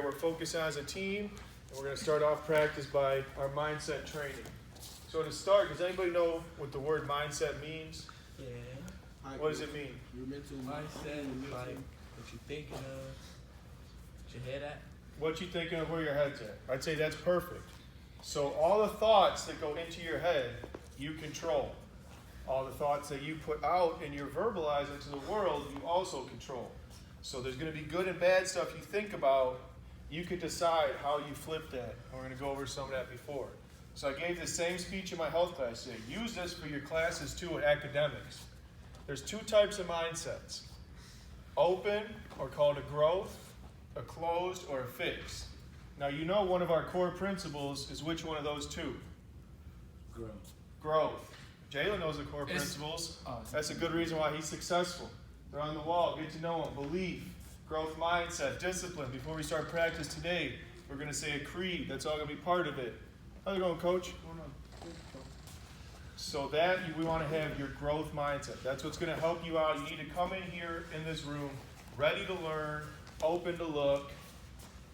we're focusing on as a team, and we're going to start off practice by our mindset training. So to start, does anybody know what the word mindset means? Yeah. What does it mean? Your mental mindset, like what you're thinking of, what your head at. What you thinking of, where your head's at. I'd say that's perfect. So all the thoughts that go into your head, you control. All the thoughts that you put out and you verbalize into the world, you also control. So there's going to be good and bad stuff you think about. You could decide how you flip that. And we're going to go over some of that before. So I gave the same speech in my health class today. Use this for your classes too in academics. There's two types of mindsets. Open, or called a growth, a closed, or a fixed. Now you know one of our core principles is which one of those two? Growth. Jalen knows the core principles. That's a good reason why he's successful. They're on the wall. Get to know them. Belief, growth mindset, discipline. Before we start practice today, we're going to say a creed. That's all going to be part of it. How's it going, Coach? So that we want to have your growth mindset. That's what's going to help you out. You need to come in here in this room ready to learn, open to look,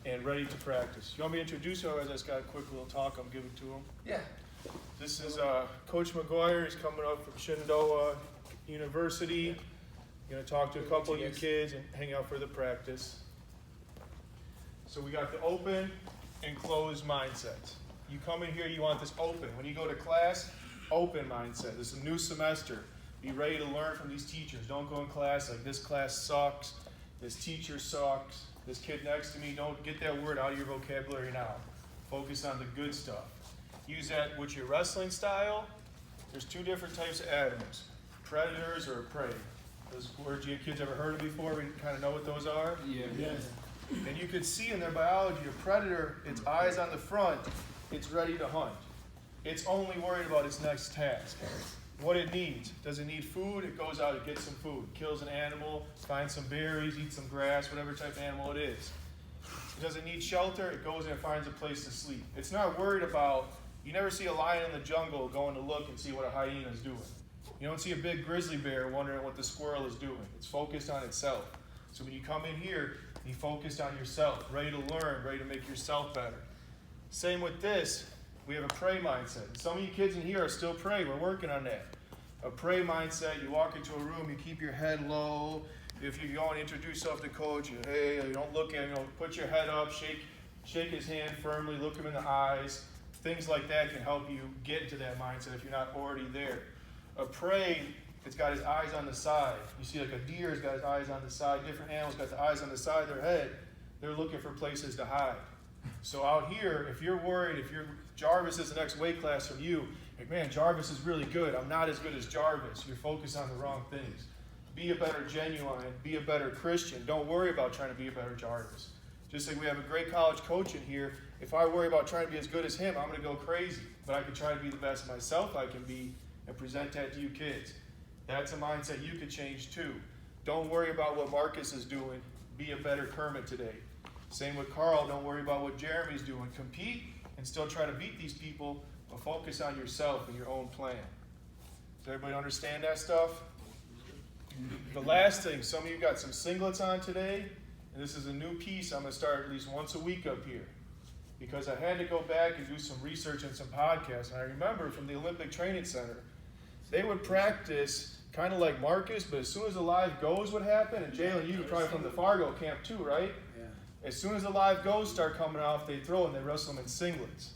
and ready to practice. You want me to introduce you, or I just got a quick little talk I'm giving to him? Yeah. This is Coach McGuire. He's coming up from Shenandoah University. Going to talk to a couple of you kids and hang out for the practice. So we got the open and closed mindsets. You come in here, you want this open. When you go to class, open mindset. This is a new semester. Be ready to learn from these teachers. Don't go in class like this class sucks, this teacher sucks, this kid next to me. Don't get that word out of your vocabulary now. Focus on the good stuff. Use that with your wrestling style. There's two different types of animals, predators or prey. Those words you kids ever heard of before? We kind of know what those are? Yeah. Yes. And you can see in their biology, a predator, its eyes on the front, it's ready to hunt. It's only worried about its next task. What it needs. Does it need food? It goes out and gets some food. Kills an animal, finds some berries, eats some grass, whatever type of animal it is. Does it need shelter? It goes in and finds a place to sleep. It's not worried about, you never see a lion in the jungle going to look and see what a hyena is doing. You don't see a big grizzly bear wondering what the squirrel is doing. It's focused on itself. So when you come in here, you focused on yourself, ready to learn, ready to make yourself better. Same with this, we have a prey mindset. Some of you kids in here are still prey. We're working on that. A prey mindset, you walk into a room, you keep your head low. If you go and introduce yourself to coach, hey, you don't look at him, put your head up, shake his hand firmly, look him in the eyes. Things like that can help you get into that mindset if you're not already there. A prey, it's got his eyes on the side. You see like a deer's got his eyes on the side. Different animals got the eyes on the side of their head. They're looking for places to hide. So out here, if you're worried, if Jarvis is the next weight class from you, like, man, Jarvis is really good. I'm not as good as Jarvis. You're focused on the wrong things. Be a better genuine. Be a better Christian. Don't worry about trying to be a better Jarvis. Just like we have a great college coach in here, if I worry about trying to be as good as him, I'm going to go crazy. But I can try to be the best myself I can be and present that to you kids. That's a mindset you could change too. Don't worry about what Marcus is doing. Be a better Kermit today. Same with Carl. Don't worry about what Jeremy's doing. Compete and still try to beat these people, but focus on yourself and your own plan. Does everybody understand that stuff? The last thing, some of you got some singlets on today, and this is a new piece I'm going to start at least once a week up here. Because I had to go back and do some research and some podcasts. And I remember from the Olympic Training Center, they would practice kind of like Marcus, but as soon as the live goes would happen, and Jalen, you were probably from the Fargo camp too, right? Yeah. As soon as the live goes start coming off, they throw and they wrestle them in singlets.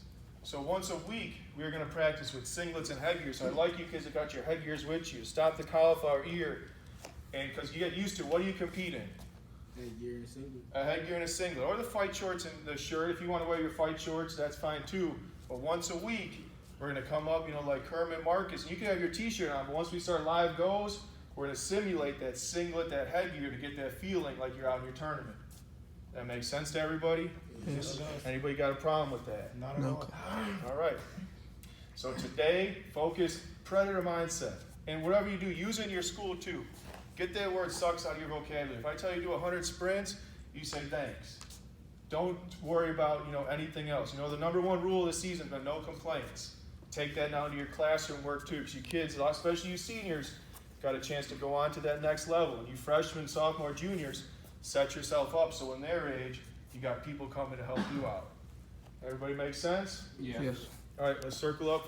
So once a week, we were going to practice with singlets and headgear. So I'd like you kids that got your headgears with you. Stop the cauliflower ear. And because you get used to, what do you compete in? Headgear and a singlet. A headgear and a singlet. Or the fight shorts and the shirt. If you want to wear your fight shorts, that's fine too. But once a week, we're going to come up, like Kermit Marcus. And you can have your t-shirt on, but once we start live goes, we're going to simulate that singlet, that headgear to get that feeling like you're out in your tournament. That makes sense to everybody? Yes. Anybody got a problem with that? Not at all. All right. So today, focus predator mindset. And whatever you do, use it in your school too. Get that word sucks out of your vocabulary. If I tell you to do 100 sprints, you say thanks. Don't worry about anything else. The number one rule of the season is no complaints. Take that down to your classroom work too, because you kids, especially you seniors, got a chance to go on to that next level. And you freshmen, sophomore, juniors, set yourself up so when they're age, You got people coming to help you out. Everybody make sense? Yes. All right, let's circle up.